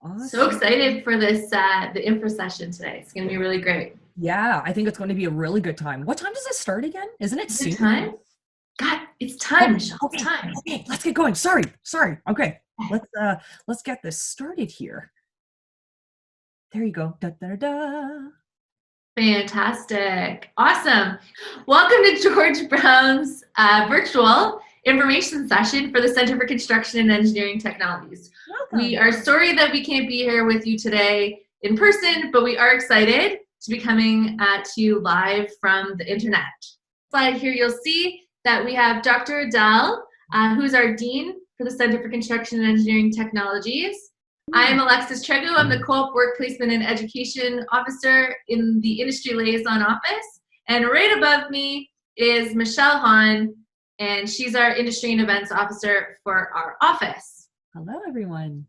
So Awesome. excited for this, the info session today. It's going to be really great. Yeah, I think it's going to be a really good time. What time does it start again? Isn't it Is it soon? time? God, it's time, Oh, Michelle. It's okay. time. Okay, let's get going. Sorry. Okay. Let's get this started here. There you go. Da da da. Fantastic. Awesome. Welcome to George Brown's virtual information session for the Center for Construction and Engineering Technologies. We Welcome. are sorry that we can't be here with you today in person, but we are excited to be coming to you live from the internet. Slide here, you'll see that we have Dr. Adele, who's our Dean for the Center for Construction and Engineering Technologies. I'm Alexis Tregu. I'm the Co-op Work Placement and Education Officer in the Industry Liaison Office. And right above me is Michelle Hahn, and she's our Industry and Events Officer for our office. Hello, everyone.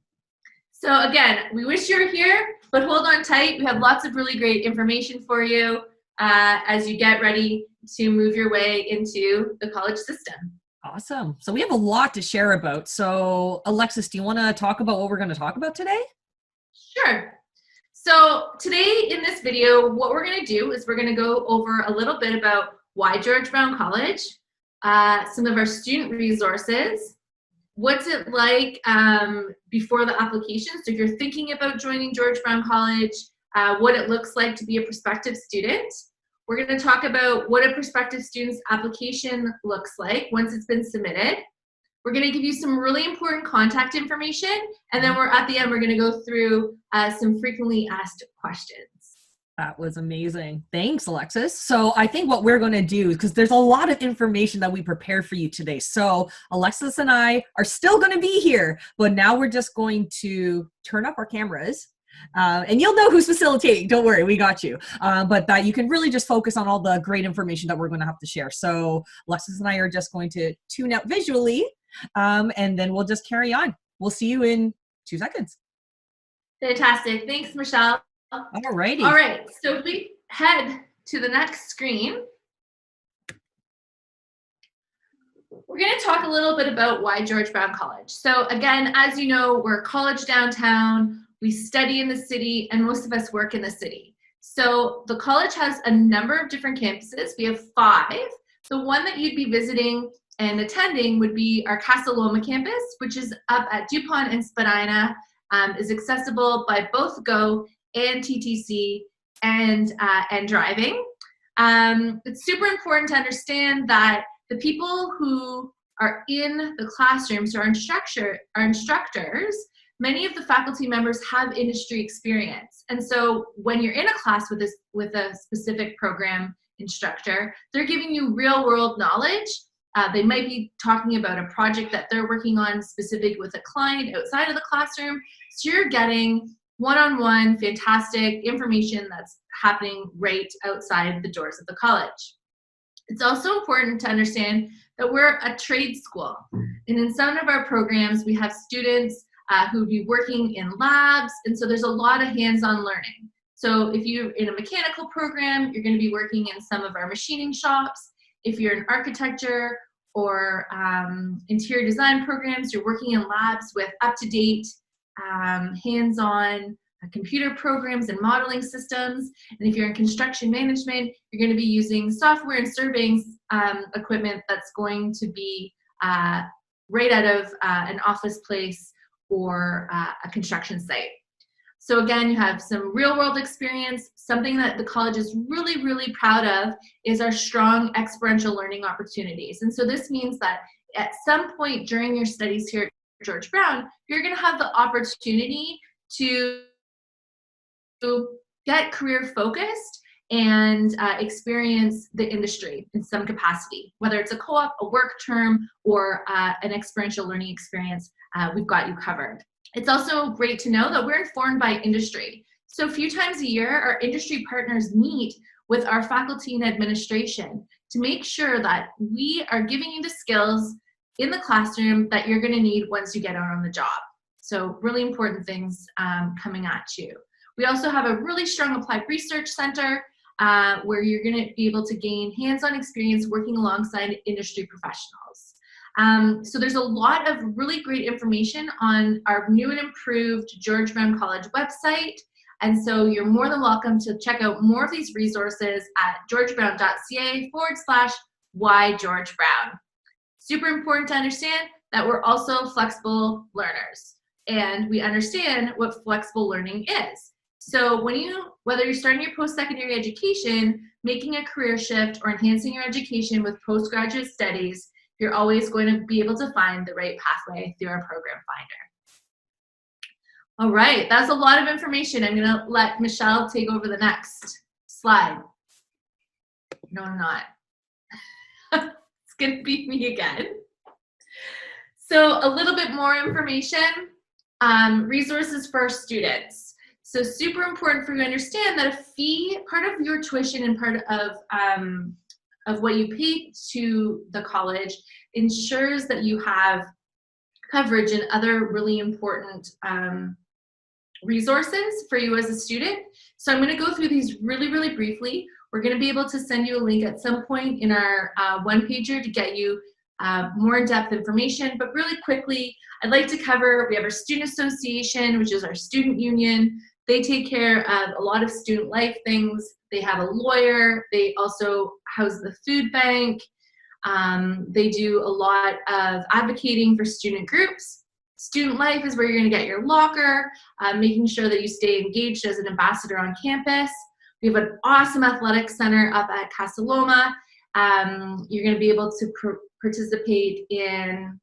So again, we wish you were here, but hold on tight. We have lots of really great information for you as you get ready to move your way into the college system. Awesome. So we have a lot to share about. So Alexis, do you want to talk about what we're going to talk about today? Sure. So today in this video, what we're going to do is we're going to go over a little bit about why George Brown College, some of our student resources, what's it like before the application. So if you're thinking about joining George Brown College, what it looks like to be a prospective student. We're going to talk about what a prospective student's application looks like once it's been submitted. We're going to give you some really important contact information, and then at the end, we're going to go through some frequently asked questions. That was amazing. Thanks, Alexis. So I think what we're going to do, because there's a lot of information that we prepared for you today. So Alexis and I are still going to be here, but now we're just going to turn up our cameras. And you'll know who's facilitating. Don't worry, we got you. But that you can really just focus on all the great information that we're going to have to share. So Alexis and I are just going to tune out visually, and then we'll just carry on. We'll see you in 2 seconds. Fantastic. Thanks, Michelle. All righty. All right. So if we head to the next screen, we're going to talk a little bit about why George Brown College. So again, as you know, we're a college downtown. We study in the city, and most of us work in the city. So the college has a number of different campuses. We have 5. The one that you'd be visiting and attending would be our Casa Loma campus, which is up at DuPont and Spadina, is accessible by both GO and TTC and driving. It's super important to understand that the people who are in the classrooms, or our instructors, many of the faculty members have industry experience. And so when you're in a class with a specific program instructor, they're giving you real world knowledge. They might be talking about a project that they're working on specific with a client outside of the classroom. So you're getting one-on-one fantastic information that's happening right outside the doors of the college. It's also important to understand that we're a trade school. And in some of our programs, we have students who would be working in labs, and so there's a lot of hands-on learning. So if you're in a mechanical program, you're going to be working in some of our machining shops. If you're in architecture or interior design programs, you're working in labs with up-to-date hands-on computer programs and modeling systems. And if you're in construction management, you're going to be using software and surveying equipment that's going to be right out of an office place or a construction site. So again, you have some real world experience. Something that the college is really, really proud of is our strong experiential learning opportunities. And so this means that at some point during your studies here at George Brown, you're going to have the opportunity to get career focused and experience the industry in some capacity, whether it's a co-op, a work term, or an experiential learning experience. We've got you covered. It's also great to know that we're informed by industry. So a few times a year, our industry partners meet with our faculty and administration to make sure that we are giving you the skills in the classroom that you're going to need once you get out on the job. So really important things coming at you. We also have a really strong applied research center where you're going to be able to gain hands-on experience working alongside industry professionals. So there's a lot of really great information on our new and improved George Brown College website. And so you're more than welcome to check out more of these resources at georgebrown.ca/why George Brown. Super important to understand that we're also flexible learners, and we understand what flexible learning is. So whether you're starting your post-secondary education, making a career shift, or enhancing your education with postgraduate studies, you're always going to be able to find the right pathway through our program finder. All right, that's a lot of information. I'm gonna let Michelle take over the next slide. No, I'm not. It's gonna be me again. So a little bit more information, resources for students. So super important for you to understand that a fee, part of your tuition and part of what you pay to the college ensures that you have coverage and other really important resources for you as a student. So I'm going to go through these really, really briefly. We're going to be able to send you a link at some point in our one-pager to get you more in-depth information, but really quickly, I'd like to cover, we have our Student Association, which is our student union. They take care of a lot of student life things. They have a lawyer. They also house the food bank. They do a lot of advocating for student groups. Student life is where you're going to get your locker, making sure that you stay engaged as an ambassador on campus. We have an awesome athletic center up at Casa Loma. You're going to be able to participate in,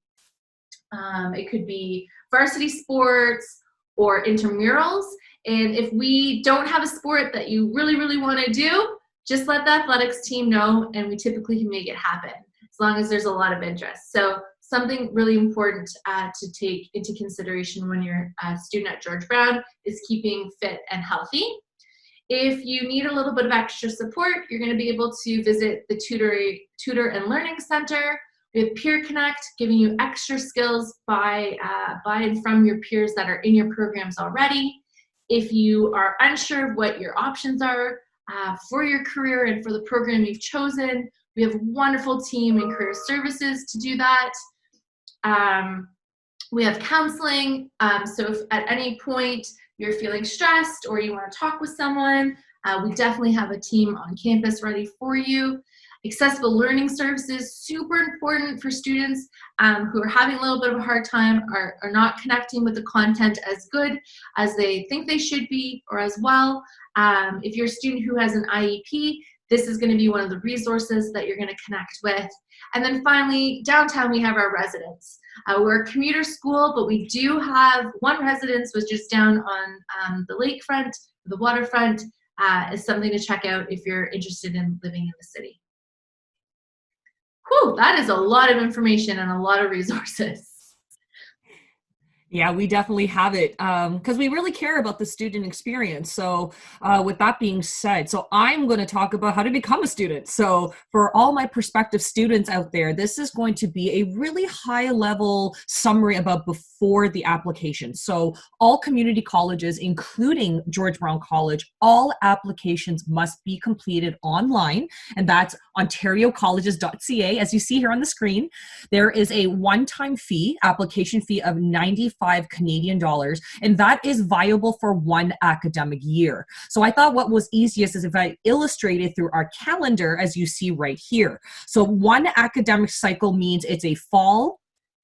it could be varsity sports or intramurals. And if we don't have a sport that you really, really want to do, just let the athletics team know, and we typically can make it happen as long as there's a lot of interest. So something really important to take into consideration when you're a student at George Brown is keeping fit and healthy. If you need a little bit of extra support, you're going to be able to visit the Tutor and Learning Center. We have Peer Connect, giving you extra skills by and from your peers that are in your programs already. If you are unsure of what your options are for your career and for the program you've chosen, we have a wonderful team in career services to do that. We have counseling, so if at any point you're feeling stressed or you want to talk with someone, we definitely have a team on campus ready for you. Accessible learning services, super important for students who are having a little bit of a hard time, are not connecting with the content as good as they think they should be or as well. If you're a student who has an IEP, this is going to be one of the resources that you're going to connect with. And then finally, downtown we have our residence. We're a commuter school, but we do have one residence, which is down on the lakefront, the waterfront, is something to check out if you're interested in living in the city. Whew, that is a lot of information and a lot of resources. Yeah, we definitely have it because we really care about the student experience. So with that being said, so I'm going to talk about how to become a student. So for all my prospective students out there, this is going to be a really high level summary about before the application. So all community colleges, including George Brown College, all applications must be completed online, and that's ontariocolleges.ca. As you see here on the screen, there is a one-time fee, application fee of 95 Canadian dollars, and that is viable for one academic year. So I thought what was easiest is if I illustrated through our calendar, as you see right here. So one academic cycle means it's a fall,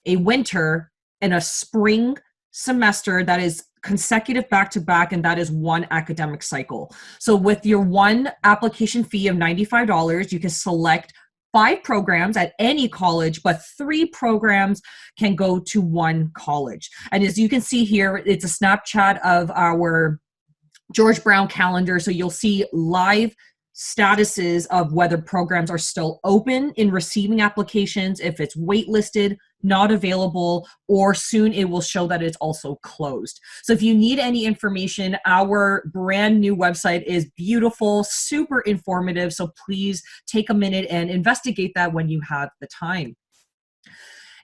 a winter, and a spring semester that is consecutive back-to-back, and that is one academic cycle. So with your one application fee of $95, you can select 5 programs at any college, but 3 programs can go to one college. And as you can see here, it's a snapshot of our George Brown calendar. So you'll see live statuses of whether programs are still open in receiving applications, if it's waitlisted, not available, or soon it will show that it's also closed. So if you need any information, our brand new website is beautiful, super informative. So please take a minute and investigate that when you have the time.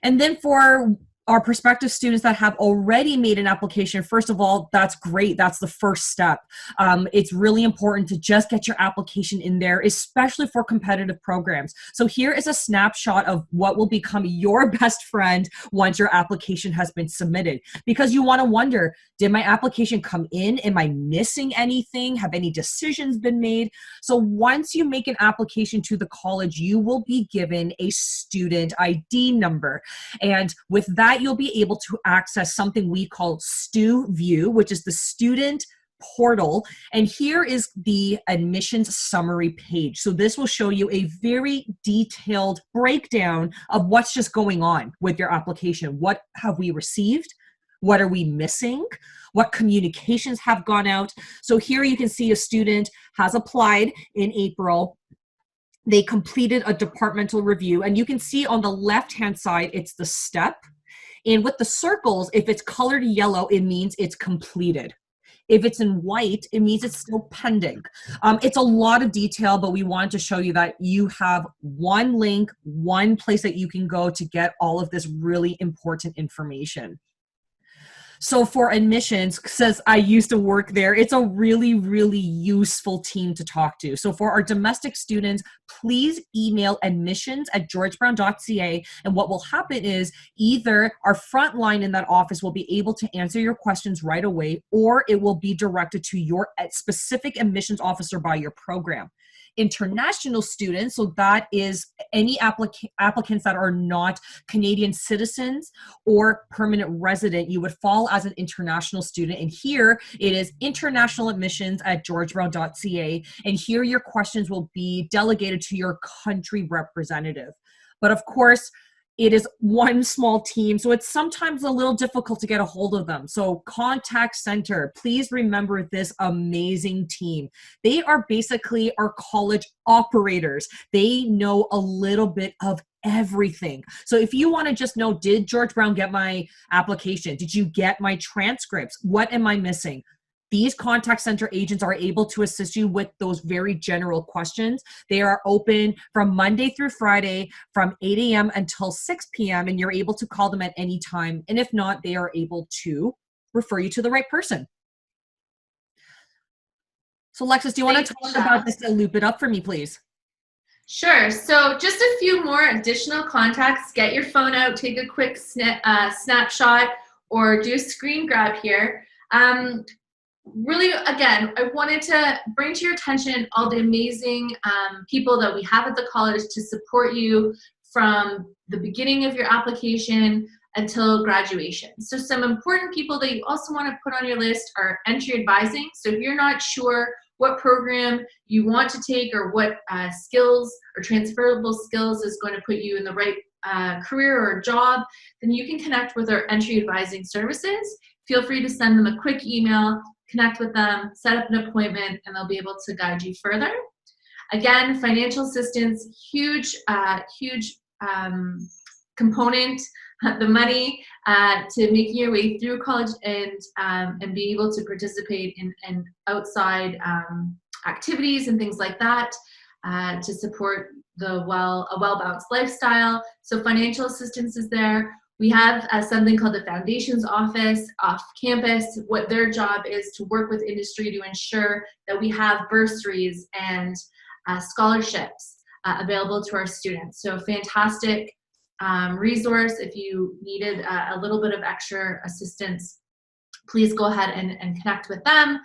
And then for our prospective students that have already made an application, first of all, that's great. That's the first step. It's really important to just get your application in there, especially for competitive programs. So here is a snapshot of what will become your best friend once your application has been submitted. Because you want to wonder, did my application come in? Am I missing anything? Have any decisions been made? So once you make an application to the college, you will be given a student ID number. And with that, you'll be able to access something we call Stu View, which is the student portal. And here is the admissions summary page. So this will show you a very detailed breakdown of what's just going on with your application. What have we received? What are we missing? What communications have gone out? So here you can see a student has applied in April. They completed a departmental review, and you can see on the left-hand side, it's the step. And with the circles, if it's colored yellow, it means it's completed. If it's in white, it means it's still pending. It's a lot of detail, but we wanted to show you that you have one link, one place that you can go to get all of this really important information. So for admissions, since I used to work there, it's a really, really useful team to talk to. So for our domestic students, please email admissions@georgebrown.ca. And what will happen is either our front line in that office will be able to answer your questions right away, or it will be directed to your specific admissions officer by your program. International students, so that is any applicants that are not Canadian citizens or permanent resident, you would fall as an international student. And here it is internationaladmissions@georgebrown.ca. And here your questions will be delegated to your country representative. But of course, it is one small team, so it's sometimes a little difficult to get a hold of them. So contact center, please remember this amazing team. They are basically our college operators. They know a little bit of everything. So if you want to just know, did George Brown get my application? Did you get my transcripts? What am I missing? These contact center agents are able to assist you with those very general questions. They are open from Monday through Friday from 8 a.m. until 6 p.m. and you're able to call them at any time. And if not, they are able to refer you to the right person. So Alexis, do you want to talk about this and loop it up for me, please? Sure. So just a few more additional contacts. Get your phone out, take a quick snapshot, or do a screen grab here. Really, again, I wanted to bring to your attention all the amazing people that we have at the college to support you from the beginning of your application until graduation. So some important people that you also want to put on your list are entry advising. So if you're not sure what program you want to take or what skills or transferable skills is going to put you in the right career or job, then you can connect with our entry advising services. Feel free to send them a quick email, connect with them, set up an appointment, and they'll be able to guide you further. Again, financial assistance, huge component, the money to making your way through college and be able to participate in outside activities and things like that to support a well-balanced lifestyle. So financial assistance is there. We have something called the Foundations Office off campus. What their job is to work with industry to ensure that we have bursaries and scholarships available to our students. So fantastic resource. If you needed a little bit of extra assistance, please go ahead and connect with them.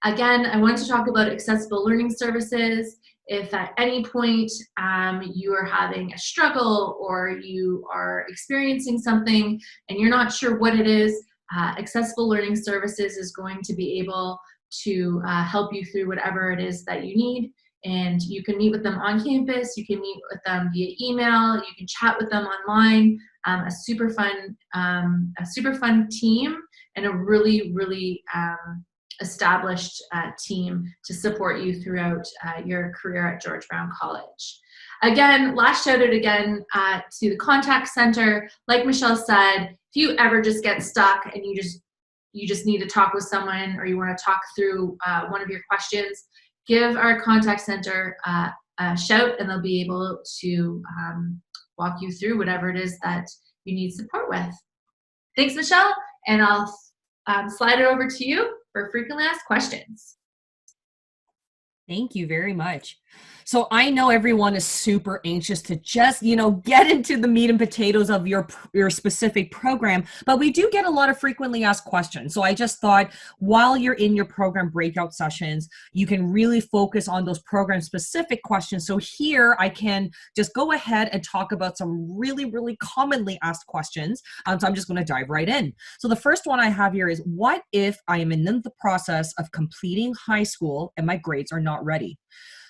Again, I want to talk about accessible learning services. If at any point you are having a struggle or you are experiencing something and you're not sure what it is, Accessible Learning Services is going to be able to help you through whatever it is that you need. And you can meet with them on campus, you can meet with them via email, you can chat with them online. A super fun team and a really, really established team to support you throughout your career at George Brown College. Again, last shout out again to the contact center. Like Michelle said, if you ever just get stuck and you just need to talk with someone or you want to talk through one of your questions, give our contact center a shout and they'll be able to walk you through whatever it is that you need support with. Thanks, Michelle, and I'll slide it over to you for frequently asked questions. Thank you very much. So I know everyone is super anxious to just, get into the meat and potatoes of your specific program, but we do get a lot of frequently asked questions. So I just thought while you're in your program breakout sessions, you can really focus on those program specific questions. So here I can just go ahead and talk about some really, really commonly asked questions. So I'm just going to dive right in. So the first one I have here is, what if I am in the process of completing high school and my grades are not ready?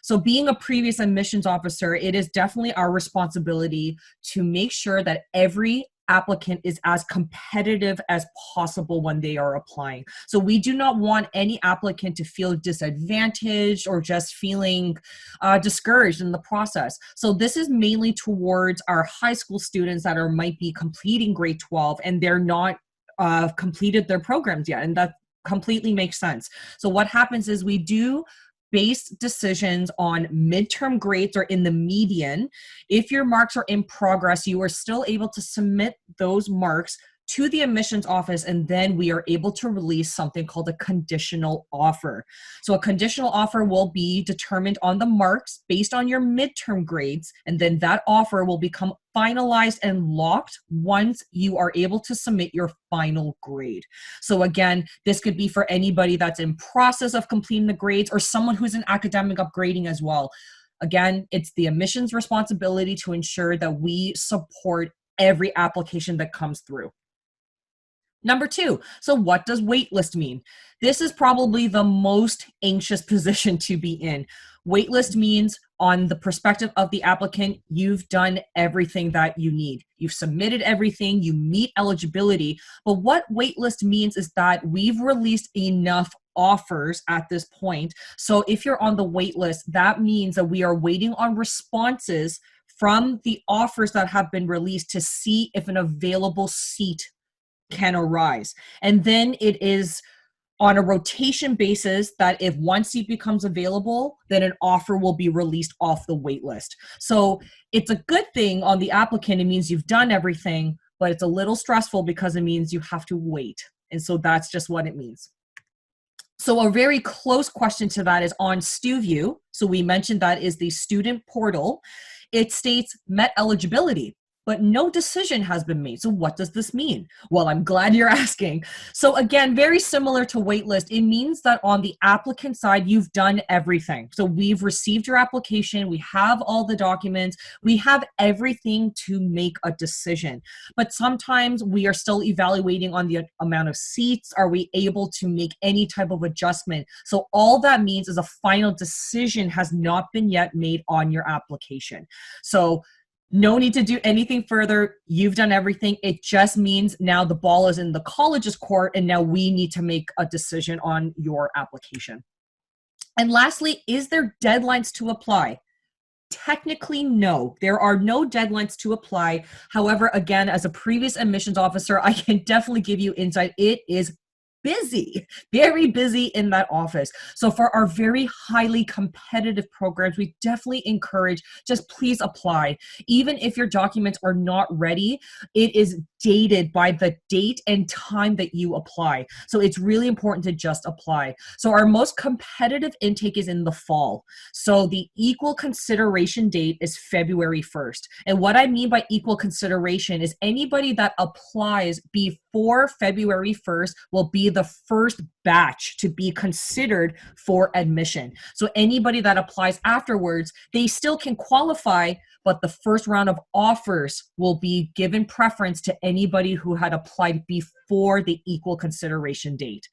So being a previous admissions officer, it is definitely our responsibility to make sure that every applicant is as competitive as possible when they are applying. So we do not want any applicant to feel disadvantaged or just feeling discouraged in the process. So this is mainly towards our high school students that might be completing grade 12 and they're not completed their programs yet. And that completely makes sense. So what happens is we do base decisions on midterm grades or in the median. If your marks are in progress, you are still able to submit those marks to the admissions office, and then we are able to release something called a conditional offer. So a conditional offer will be determined on the marks based on your midterm grades, and then that offer will become finalized and locked once you are able to submit your final grade. So again, this could be for anybody that's in process of completing the grades or someone who's in academic upgrading as well. Again, it's the admissions responsibility to ensure that we support every application that comes through. Number 2, so what does waitlist mean? This is probably the most anxious position to be in. Waitlist means, on the perspective of the applicant, you've done everything that you need. You've submitted everything, you meet eligibility. But what waitlist means is that we've released enough offers at this point. So if you're on the waitlist, that means that we are waiting on responses from the offers that have been released to see if an available seat can arise. And then it is on a rotation basis that if one seat becomes available, then an offer will be released off the wait list. So it's a good thing on the applicant. It means you've done everything, but it's a little stressful because it means you have to wait. And so that's just what it means. So a very close question to that is on StuView. So we mentioned that is the student portal. It states met eligibility, but no decision has been made. So what does this mean? Well, I'm glad you're asking. So again, very similar to waitlist, it means that on the applicant side, you've done everything. So we've received your application, we have all the documents, we have everything to make a decision. But sometimes we are still evaluating on the amount of seats. Are we able to make any type of adjustment? So all that means is a final decision has not been yet made on your application. So no need to do anything further. You've done everything. It just means now the ball is in the college's court, and now we need to make a decision on your application. And lastly, is there deadlines to apply? Technically, no. There are no deadlines to apply. However, again, as a previous admissions officer, I can definitely give you insight. It is busy, very busy in that office. So for our very highly competitive programs, we definitely encourage, just please apply. Even if your documents are not ready, it is dated by the date and time that you apply. So it's really important to just apply. So our most competitive intake is in the fall. So the equal consideration date is February 1st. And what I mean by equal consideration is anybody that applies before February 1st will be the first batch to be considered for admission. So anybody that applies afterwards, they still can qualify, but the first round of offers will be given preference to anybody who had applied before the equal consideration date.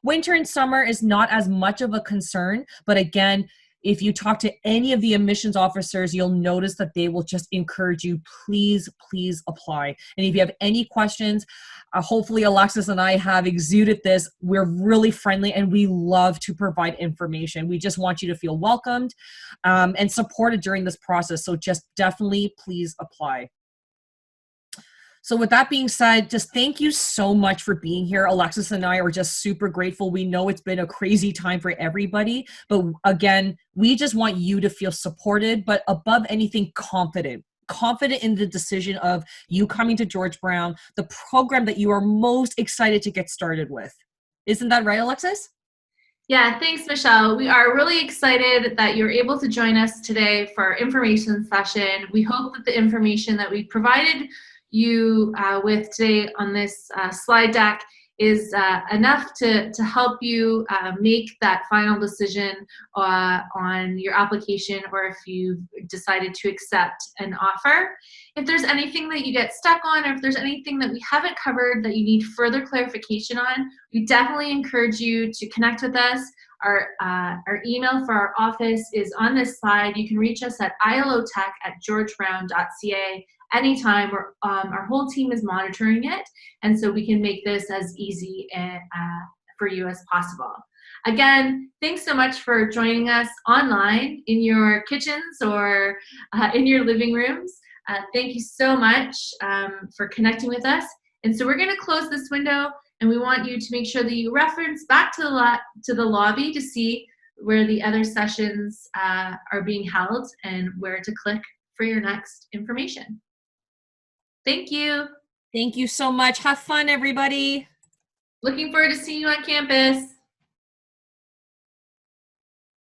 Winter and summer is not as much of a concern, but again, if you talk to any of the admissions officers, you'll notice that they will just encourage you, please, please apply. And if you have any questions, hopefully Alexis and I have exuded this. We're really friendly and we love to provide information. We just want you to feel welcomed and supported during this process. So just definitely please apply. So with that being said, just thank you so much for being here. Alexis and I are just super grateful. We know it's been a crazy time for everybody, but again, we just want you to feel supported, but above anything, confident. confident in the decision of you coming to George Brown, the program that you are most excited to get started with. Isn't that right, Alexis? Yeah, thanks, Michelle. We are really excited that you're able to join us today for our information session. We hope that the information that we provided you with today on this slide deck is enough to help you make that final decision on your application, or if you've decided to accept an offer. If there's anything that you get stuck on, or if there's anything that we haven't covered that you need further clarification on, we definitely encourage you to connect with us. Our email for our office is on this slide. You can reach us at ilotech@georgebrown.ca anytime. Our whole team is monitoring it, and so we can make this as easy for you as possible. Again, thanks so much for joining us online in your kitchens or in your living rooms. Thank you so much for connecting with us. And so we're going to close this window, and we want you to make sure that you reference back to the lobby to see where the other sessions are being held and where to click for your next information. Thank you. Thank you so much. Have fun, everybody. Looking forward to seeing you on campus.